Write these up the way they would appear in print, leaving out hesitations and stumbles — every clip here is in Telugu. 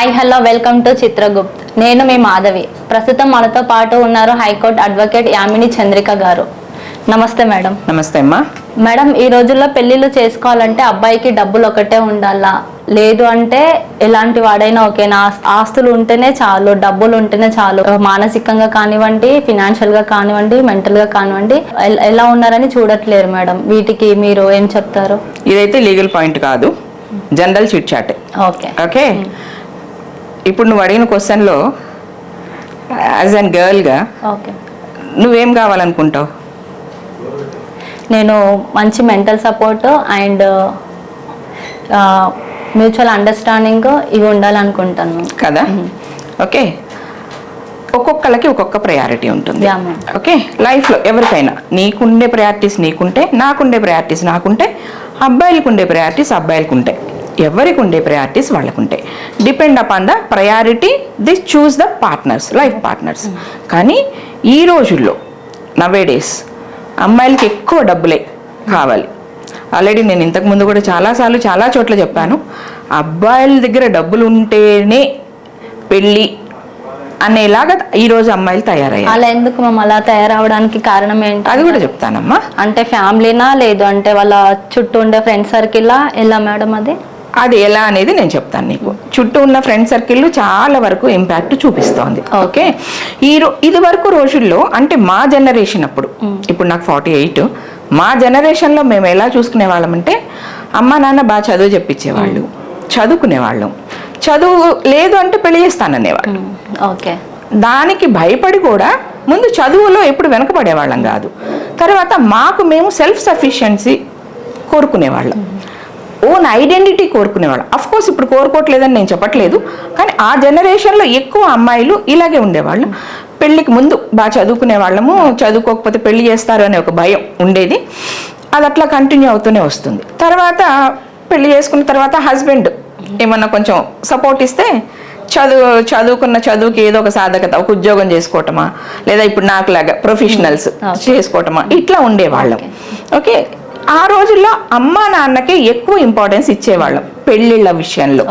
Hi hello welcome to Chitragupt. నేను మీ మాధవి. ప్రస్తుతం మనతో పాటు ఉన్నారు హైకోర్టు అడ్వకేట్ యామిని చంద్రిక గారు. నమస్తే మేడం. నమస్తే అమ్మా. మేడం, ఈ రోజుల్లో పెళ్లిళ్ళు చేసుకోవాలంటే అబ్బాయికి డబ్బులు ఒకటే ఉండాలా, లేదు అంటే ఎలాంటి వాడైనా ఓకేనా, ఆస్తులు ఉంటేనే చాలు, డబ్బులు ఉంటేనే చాలు, మానసికంగా కానివ్వండి, ఫినాన్షియల్ గా కానివ్వండి, మెంటల్ గా కానివ్వండి, ఎలా ఉన్నారని చూడట్లేరు మేడం. వీటికి మీరు ఏం చెప్తారు? ఇదైతే లీగల్ పాయింట్ కాదు, general chit chat. Okay okay, ఇప్పుడు నువ్వు అడిగిన క్వశ్చన్లో యాజ్ అన్ గర్ల్గా ఓకే నువ్వేం కావాలనుకుంటావు? నేను మంచి mental support and mutual understanding ఇవి ఉండాలనుకుంటాను కదా. ఓకే, ఒక్కొక్కళ్ళకి ఒక్కొక్క ప్రయారిటీ ఉంటుంది. ఓకే, లైఫ్లో ఎవరికైనా నీకుండే ప్రయారిటీస్ నీకుంటే, నాకుండే ప్రయారిటీస్ నాకుంటే, అబ్బాయిలకు ఉండే ప్రయారిటీస్ అబ్బాయిలకు ఉంటాయి, ఎవరికి ఉండే ప్రయారిటీస్ వాళ్ళకు ఉంటాయి. Depend upon the priority the choose the partners, life partners. కానీ ఈ రోజుల్లో నవేడేస్ అమ్మాయిలకి ఎక్కువ డబ్బులే కావాలి. ఆల్రెడీ నేను ఇంతకుముందు కూడా చాలాసార్లు చాలా చోట్ల చెప్పాను, అబ్బాయిల దగ్గర డబ్బులు ఉంటేనే పెళ్ళి అనేలాగా ఈరోజు అమ్మాయిలు తయారయ్యారు. అలా ఎందుకు మేము అలా తయారవడానికి కారణం ఏంటి? అది కూడా చెప్తానమ్మా. అంటే ఫ్యామిలీనా, లేదు అంటే వాళ్ళ చుట్టూ ఉండే ఫ్రెండ్ సర్కిల్ ఎలా మేడం? అది ఎలా అనేది నేను చెప్తాను నీకు. చుట్టూ ఉన్న ఫ్రెండ్ సర్కిల్ చాలా వరకు ఇంపాక్ట్ చూపిస్తోంది. ఓకే, ఇది వరకు రోజుల్లో అంటే మా జనరేషన్ అప్పుడు, ఇప్పుడు నాకు 48, మా జనరేషన్లో మేము ఎలా చూసుకునే వాళ్ళం అంటే, అమ్మ నాన్న బాగా చదువు చెప్పించేవాళ్ళు, చదువుకునేవాళ్ళం. చదువు లేదు అంటే పెళ్లి చేస్తాననేవాళ్ళు. ఓకే, దానికి భయపడి కూడా ముందు చదువులో ఎప్పుడు వెనకబడేవాళ్ళం కాదు. తర్వాత మాకు మేము సెల్ఫ్ సఫిషియన్సీ కోరుకునేవాళ్ళం, ఓన్ ఐడెంటిటీ కోరుకునేవాళ్ళం. అఫ్కోర్స్ ఇప్పుడు కోరుకోవట్లేదని నేను చెప్పట్లేదు, కానీ ఆ జనరేషన్లో ఎక్కువ అమ్మాయిలు ఇలాగే ఉండేవాళ్ళు. పెళ్ళికి ముందు బాగా చదువుకునే వాళ్ళము, చదువుకోకపోతే పెళ్లి చేస్తారు అనే ఒక భయం ఉండేది. అది అట్లా కంటిన్యూ అవుతూనే వస్తుంది. తర్వాత పెళ్లి చేసుకున్న తర్వాత హస్బెండ్ ఏమన్నా కొంచెం సపోర్ట్ ఇస్తే చదువుకున్న చదువుకి ఏదో ఒక సాధకత, ఒక ఉద్యోగం చేసుకోవటమా, లేదా ఇప్పుడు నాకులాగా ప్రొఫెషనల్స్ చేసుకోవటమా, ఇట్లా ఉండేవాళ్ళం. ఓకే, ఆ రోజుల్లో అమ్మా నాన్నకి ఎక్కువ ఇంపార్టెన్స్ ఇచ్చేవాళ్ళం పెళ్ళిళ్ళ విషయంలో.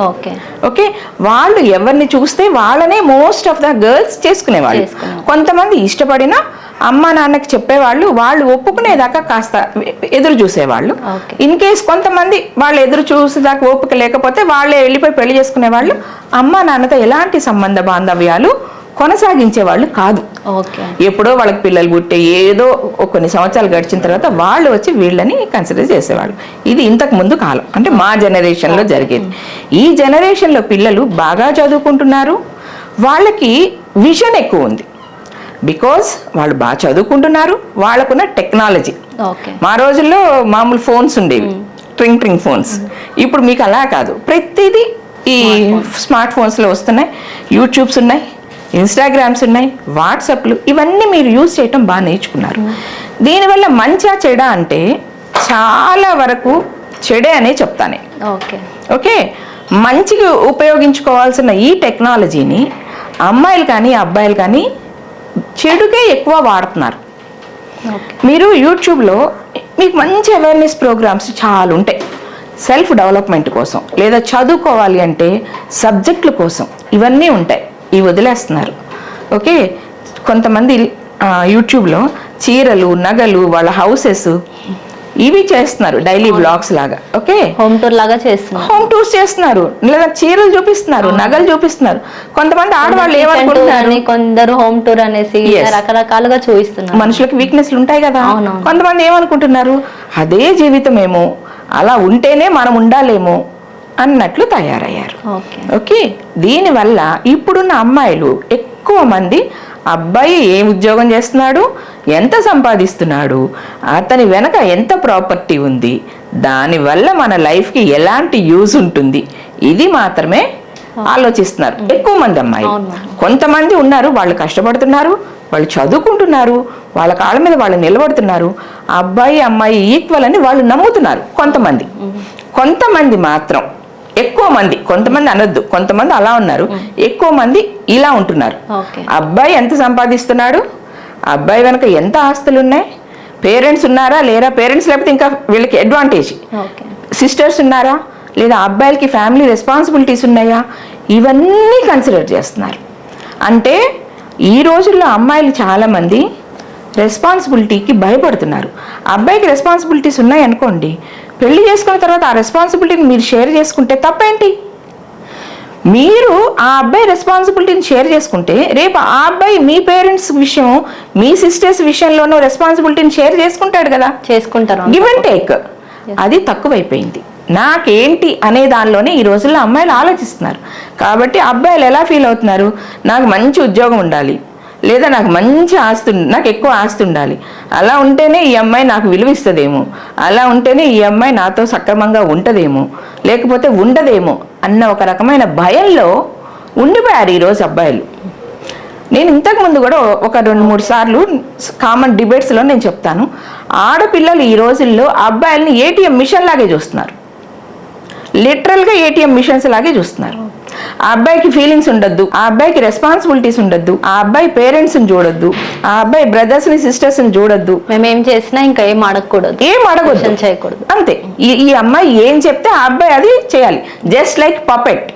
ఓకే, వాళ్ళు ఎవరిని చూస్తే వాళ్ళనే మోస్ట్ ఆఫ్ ద గర్ల్స్ చేసుకునేవాళ్ళు. కొంతమంది ఇష్టపడినా అమ్మా నాన్నకి చెప్పేవాళ్ళు, వాళ్ళు ఒప్పుకునేదాకా కాస్త ఎదురు చూసేవాళ్ళు. ఇన్ కేస్ కొంతమంది వాళ్ళు ఎదురు చూసేదాకా ఓపిక లేకపోతే వాళ్ళే వెళ్ళిపోయి పెళ్లి చేసుకునేవాళ్ళు. అమ్మా నాన్నతో ఎలాంటి సంబంధ బాంధవ్యాలు కొనసాగించేవాళ్ళు కాదు. ఎప్పుడో వాళ్ళకి పిల్లలు పుట్టే ఏదో కొన్ని సంవత్సరాలు గడిచిన తర్వాత వాళ్ళు వచ్చి వీళ్ళని కన్సిడర్ చేసేవాళ్ళు. ఇది ఇంతకు ముందు కాలం, అంటే మా జనరేషన్లో జరిగేది. ఈ జనరేషన్లో పిల్లలు బాగా చదువుకుంటున్నారు, వాళ్ళకి విజన్ ఎక్కువ ఉంది. బికాజ్ వాళ్ళు బాగా చదువుకుంటున్నారు, వాళ్ళకున్న టెక్నాలజీ. మా రోజుల్లో మామూలు ఫోన్స్ ఉండేవి, ట్రింగ్ ఫోన్స్. ఇప్పుడు మీకు అలా కాదు, ప్రతిదీ ఈ స్మార్ట్ ఫోన్స్లో వస్తున్నాయి. యూట్యూబ్స్ ఉన్నాయి, ఇన్స్టాగ్రామ్స్ ఉన్నాయి, వాట్సాప్లు, ఇవన్నీ మీరు యూజ్ చేయటం బాగా నేర్చుకున్నారు. దీనివల్ల మంచిగా చెడ అంటే చాలా వరకు చెడే అనే చెప్తానే. ఓకే, మంచిగా ఉపయోగించుకోవాల్సిన ఈ టెక్నాలజీని అమ్మాయిలు కానీ అబ్బాయిలు కానీ చెడుకే ఎక్కువ వాడుతున్నారు. మీరు యూట్యూబ్లో మీకు మంచి అవేర్నెస్ ప్రోగ్రామ్స్ చాలా ఉంటాయి, సెల్ఫ్ డెవలప్మెంట్ కోసం, లేదా చదువుకోవాలి అంటే సబ్జెక్టుల కోసం, ఇవన్నీ ఉంటాయి. ఇవి వదిలేస్తున్నారు. ఓకే, కొంతమంది యూట్యూబ్లో చీరలు, నగలు, వాళ్ళ హౌసెస్ ఇవి చేస్తున్నారు, డైలీ బ్లాగ్స్ లాగా. ఓకే, హోమ్ టూర్ లాగా చేస్తున్నారు, హోమ్ టూర్స్ చేస్తున్నారు, లేదా చీరలు చూపిస్తున్నారు, నగలు చూపిస్తున్నారు. కొంతమంది ఆడవాళ్ళు ఏమనుకుంటున్నారు, కొందరు హోమ్ టూర్ అనేసి రకరకాలుగా చూపిస్తున్నారు. మనుషులకు వీక్నెస్లు ఉంటాయి కదా. కొంతమంది ఏమనుకుంటున్నారు, అదే జీవితమేమో, అలా ఉంటేనే మనం ఉండాలేమో అన్నట్లు తయారయ్యారు. ఓకే, దీనివల్ల ఇప్పుడున్న అమ్మాయిలు ఎక్కువ మంది అబ్బాయి ఏం ఉద్యోగం చేస్తున్నాడు, ఎంత సంపాదిస్తున్నాడు, అతని వెనక ఎంత ప్రాపర్టీ ఉంది, దానివల్ల మన లైఫ్కి ఎలాంటి యూజ్ ఉంటుంది, ఇది మాత్రమే ఆలోచిస్తున్నారు ఎక్కువ మంది అమ్మాయిలు. కొంతమంది ఉన్నారు, వాళ్ళు కష్టపడుతున్నారు, వాళ్ళు చదువుకుంటున్నారు, వాళ్ళ కాళ్ళ మీద వాళ్ళు నిలబడుతున్నారు, అబ్బాయి అమ్మాయి ఈక్వల్ అని వాళ్ళు నమ్ముతున్నారు. కొంతమంది మాత్రం, ఎక్కువ మంది, కొంతమంది అనొద్దు, కొంతమంది అలా ఉన్నారు, ఎక్కువ మంది ఇలా ఉంటున్నారు. అబ్బాయి ఎంత సంపాదిస్తున్నాడు, అబ్బాయి వెనక ఎంత ఆస్తులు ఉన్నాయి, పేరెంట్స్ ఉన్నారా లేరా, పేరెంట్స్ లేకపోతే ఇంకా వీళ్ళకి అడ్వాంటేజ్, సిస్టర్స్ ఉన్నారా, లేదా అబ్బాయిలకి ఫ్యామిలీ రెస్పాన్సిబిలిటీస్ ఉన్నాయా, ఇవన్నీ కన్సిడర్ చేస్తున్నారు. అంటే ఈ రోజుల్లో అమ్మాయిలు చాలామంది రెస్పాన్సిబిలిటీకి భయపడుతున్నారు. అబ్బాయికి రెస్పాన్సిబిలిటీస్ ఉన్నాయనుకోండి, పెళ్లి చేసుకున్న తర్వాత ఆ రెస్పాన్సిబిలిటీని మీరు షేర్ చేసుకుంటే తప్పేంటి? మీరు ఆ అబ్బాయి రెస్పాన్సిబిలిటీని షేర్ చేసుకుంటే రేపు ఆ అబ్బాయి మీ పేరెంట్స్ విషయం, మీ సిస్టర్స్ విషయంలోనూ రెస్పాన్సిబిలిటీని షేర్ చేసుకుంటాడు కదా, చేసుకుంటారు. Give and take. అది తక్కువైపోయింది. నాకేంటి అనే దానిలోనే ఈ రోజుల్లో అమ్మాయిలు ఆలోచిస్తున్నారు. కాబట్టి అబ్బాయిలు ఎలా ఫీల్ అవుతున్నారు? నాకు మంచి ఉద్యోగం ఉండాలి, లేదా నాకు మంచి ఆస్తి, నాకు ఎక్కువ ఆస్తి ఉండాలి, అలా ఉంటేనే ఈ అమ్మాయి నాకు విలువ ఇస్తుందేమో, అలా ఉంటేనే ఈ అమ్మాయి నాతో సక్రమంగా ఉంటుందేమో, లేకపోతే ఉండదేమో అన్న ఒక రకమైన భయంలో ఉండిపోయారు ఈరోజు అబ్బాయిలు. నేను ఇంతకుముందు కూడా ఒక 2-3 సార్లు కామన్ డిబేట్స్లో నేను చెప్తాను, ఆడపిల్లలు ఈ రోజుల్లో అబ్బాయిల్ని ఏటీఎం మిషన్ లాగే చూస్తున్నారు. లిటరల్గా ఏటీఎం మిషన్స్ లాగే చూస్తున్నారు. ఆ అబ్బాయికి ఫీలింగ్స్ ఉండొద్దు, ఆ అబ్బాయికి రెస్పాన్సిబిలిటీస్ ఉండొద్దు, ఆ అబ్బాయి పేరెంట్స్ని చూడొద్దు, ఆ అబ్బాయి బ్రదర్స్ని సిస్టర్స్ని చూడొద్దు, మేము ఏం చేసినా ఇంకా ఏం అడగకూడదు, చేయకూడదు, అంతే. ఈ అమ్మాయి ఏం చెప్తే ఆ అబ్బాయి అది చేయాలి. Just like puppet.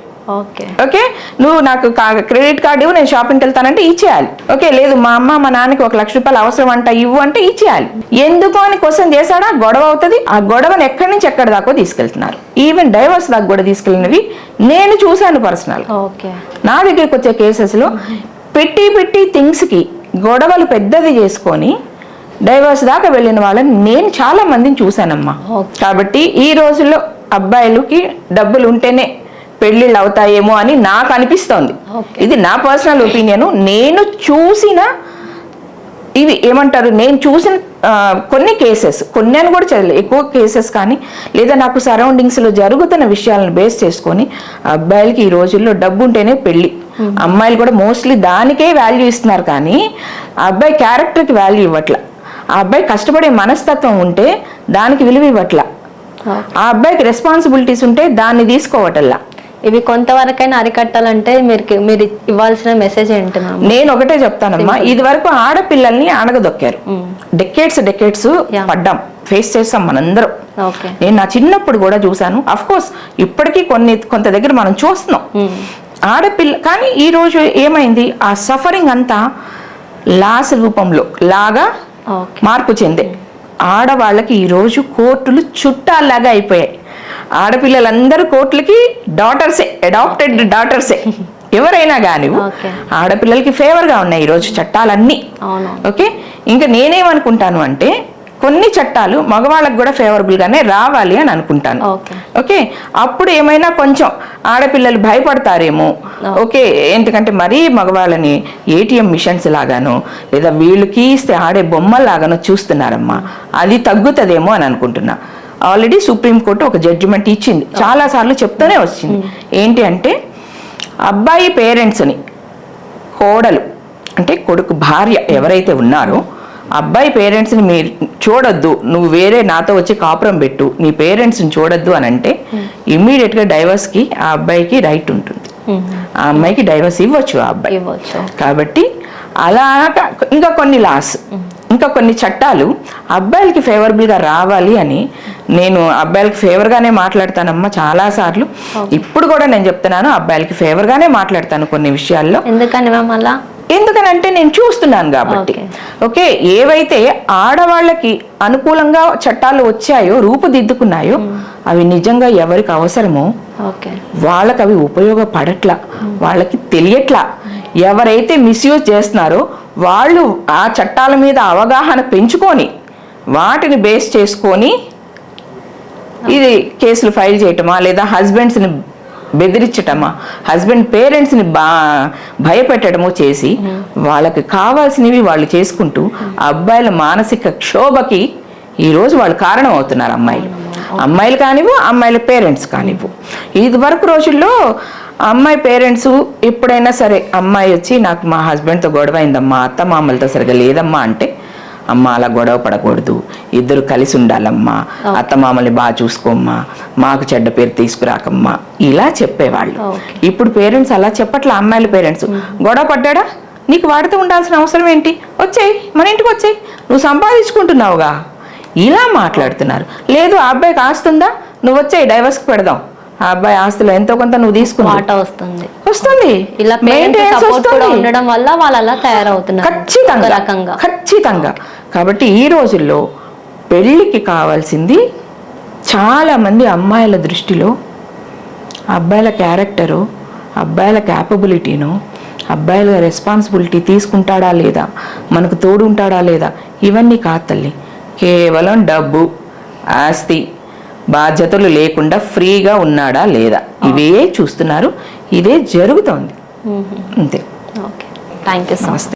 ఓకే, నువ్వు నాకు క్రెడిట్ కార్డు ఇవ్వు, నేను షాపింగ్కి వెళ్తానంటే ఇచ్చేయాలి. ఓకే, లేదు మా అమ్మ మా నాన్నకి 1 లక్ష రూపాయలు అవసరం అంట, ఇవ్వు అంటే ఇచ్చేయాలి. ఎందుకు అని క్వశ్చన్ చేశాడా, గొడవ అవుతుంది. ఆ గొడవను ఎక్కడి నుంచి ఎక్కడి దాకా తీసుకెళ్తున్నారు. ఈవెన్ డైవర్స్ దాకా కూడా తీసుకెళ్ళినవి నేను చూశాను పర్సనల్. నా దగ్గరికి వచ్చే కేసెస్లో పెట్టి థింగ్స్కి గొడవలు పెద్దది చేసుకొని డైవర్స్ దాకా వెళ్ళిన వాళ్ళని నేను చాలా మందిని చూశానమ్మా. కాబట్టి ఈ రోజుల్లో అబ్బాయిలకి డబ్బులు ఉంటేనే పెళ్ళిళ్ళు అవుతాయేమో అని నాకు అనిపిస్తోంది. ఇది నా పర్సనల్ ఒపీనియన్. నేను చూసిన ఇవి ఏమంటారు, నేను చూసిన కొన్ని కేసెస్, కొన్ని అని కూడా చదివలేదు, ఎక్కువ కేసెస్ కానీ లేదా నాకు సరౌండింగ్స్లో జరుగుతున్న విషయాలను బేస్ చేసుకొని అబ్బాయిలకి ఈ రోజుల్లో డబ్బు ఉంటేనే పెళ్ళి. అమ్మాయిలు కూడా మోస్ట్లీ దానికే వాల్యూ ఇస్తున్నారు, కానీ ఆ అబ్బాయి క్యారెక్టర్కి వాల్యూ ఇవ్వట్ల. ఆ అబ్బాయి కష్టపడే మనస్తత్వం ఉంటే దానికి విలువ ఇవ్వట్ల. ఆ అబ్బాయికి రెస్పాన్సిబిలిటీస్ ఉంటే దాన్ని తీసుకోవటల్లా. ఇవి కొంతవరకైనా అరికట్టాలంటే మీరు ఇవ్వాల్సిన మెసేజ్ ఏంటి? నేను ఒకటే చెప్తానమ్మా, ఇది వరకు ఆడపిల్లల్ని అణగదొక్కారు. డెకేట్స్ పడ్డాం, ఫేస్ చేస్తాం మనందరం. నేను నా చిన్నప్పుడు కూడా చూసాను. అఫ్ కోర్స్ ఇప్పటికీ కొంత దగ్గర మనం చూస్తున్నాం ఆడపిల్ల. కానీ ఈ రోజు ఏమైంది, ఆ సఫరింగ్ అంతా లాస్ రూపంలో లాగా మార్పు చెందే. ఆడవాళ్ళకి ఈరోజు కోర్టులు చుట్టాల్లాగా అయిపోయాయి. ఆడపిల్లలందరూ కోర్టులకి డాటర్సే, అడాప్టెడ్ డాటర్సే. ఎవరైనా కానీ ఆడపిల్లలకి ఫేవర్గా ఉన్నాయి ఈరోజు చట్టాలన్నీ. ఓకే, ఇంకా నేనేమనుకుంటాను అంటే కొన్ని చట్టాలు మగవాళ్ళకు కూడా ఫేవరబుల్గానే రావాలి అని అనుకుంటాను. ఓకే, అప్పుడు ఏమైనా కొంచెం ఆడపిల్లలు భయపడతారేమో. ఓకే, ఎందుకంటే మరీ మగవాళ్ళని ఏటీఎం మిషన్స్ లాగానో లేదా వీళ్ళకి ఇస్తే ఆడే బొమ్మల్లాగానో చూస్తున్నారమ్మా, అది తగ్గుతుందేమో అని అనుకుంటున్నా. ఆల్రెడీ సుప్రీంకోర్టు ఒక జడ్జిమెంట్ ఇచ్చింది, చాలాసార్లు చెప్తూనే వచ్చింది. ఏంటి అంటే అబ్బాయి పేరెంట్స్ని, కోడలు అంటే కొడుకు భార్య ఎవరైతే ఉన్నారో అబ్బాయి పేరెంట్స్ని మీరు చూడొద్దు, నువ్వు వేరే నాతో వచ్చి కాపురం పెట్టు, నీ పేరెంట్స్ని చూడొద్దు అని అంటే ఇమ్మీడియట్గా డైవర్స్కి ఆ అబ్బాయికి రైట్ ఉంటుంది. ఆ అమ్మాయికి డైవర్స్ ఇవ్వచ్చు ఆ అబ్బాయి. కాబట్టి అలాగా ఇంకా కొన్ని లాస్, ఇంకా కొన్ని చట్టాలు అబ్బాయిలకి ఫేవరబుల్గా రావాలి అని నేను అబ్బాయిలకి ఫేవర్గానే మాట్లాడతానమ్మా చాలాసార్లు. ఇప్పుడు కూడా నేను చెప్తున్నాను, అబ్బాయిలకి ఫేవర్గానే మాట్లాడతాను కొన్ని విషయాల్లో. ఎందుకనంటే నేను చూస్తున్నాను కాబట్టి. ఓకే, ఏవైతే ఆడవాళ్ళకి అనుకూలంగా చట్టాలు వచ్చాయో, రూపుదిద్దుకున్నాయో, అవి నిజంగా ఎవరికి అవసరమో వాళ్ళకి అవి ఉపయోగపడట్లా, వాళ్ళకి తెలియట్లా. ఎవరైతే మిస్యూజ్ చేస్తున్నారో వాళ్ళు ఆ చట్టాల మీద అవగాహన పెంచుకొని వాటిని బేస్ చేసుకొని ఇది కేసులు ఫైల్ చేయటమా, లేదా హస్బెండ్స్ని బెదిరించటమా, హస్బెండ్ పేరెంట్స్ని భయపెట్టడమో చేసి వాళ్ళకి కావాల్సినవి వాళ్ళు చేసుకుంటూ అబ్బాయిల మానసిక క్షోభకి ఈరోజు వాళ్ళు కారణం అవుతున్నారు. అమ్మాయిలు కానివ్వు, అమ్మాయిల పేరెంట్స్ కానివ్వు. ఇది వరకు రోజుల్లో అమ్మాయి పేరెంట్స్ ఎప్పుడైనా సరే అమ్మాయి వచ్చి నాకు మా హస్బెండ్తో గొడవ అయిందమ్మా, అత్త మామలతో సరిగా లేదమ్మా అంటే, అమ్మ అలా గొడవ పడకూడదు, ఇద్దరు కలిసి ఉండాలమ్మా, అత్త మామల్ని బాగా చూసుకోమ్మా, మాకు చెడ్డ పేరు తీసుకురాకమ్మా, ఇలా చెప్పేవాళ్ళు. ఇప్పుడు పేరెంట్స్ అలా చెప్పట్లా. అమ్మాయిల పేరెంట్స్ గొడవ పడ్డా, నీకు వాడితో ఉండాల్సిన అవసరం ఏంటి, వచ్చేయి మన ఇంటికి వచ్చేయి, నువ్వు సంపాదించుకుంటున్నావుగా, ఇలా మాట్లాడుతున్నారు. లేదు ఆ అబ్బాయికి ఆస్తుందా, నువ్వు వచ్చేయి డైవర్స్కి పెడదాం ఆ అబ్బాయి ఆస్తిలో ఎంతో కొంత నువ్వు తీసుకున్నావు, వాటా వస్తుంది. ఇలా మెయింటెనెన్స్ సపోర్ట్ కూడా వస్తుంది ఉండడం వల్ల వాళ్ళు అలా తయారవుతున్నారు ఖచ్చితంగా ఒక రకంగా. ఖచ్చితంగా. కాబట్టి ఈ రోజుల్లో పెళ్ళికి కావాల్సింది చాలా మంది అమ్మాయిల దృష్టిలో అబ్బాయిల క్యారెక్టరు, అబ్బాయిల క్యాపబిలిటీను, అబ్బాయిల రెస్పాన్సిబిలిటీ తీసుకుంటాడా లేదా, మనకు తోడు ఉంటాడా లేదా, ఇవన్నీ కాదు తల్లి. కేవలం డబ్బు, ఆస్తి, బాధ్యతలు లేకుండా ఫ్రీగా ఉన్నాడా లేదా, ఇవే చూస్తున్నారు. ఇదే జరుగుతోంది. అంతే. Okay, thank you so much.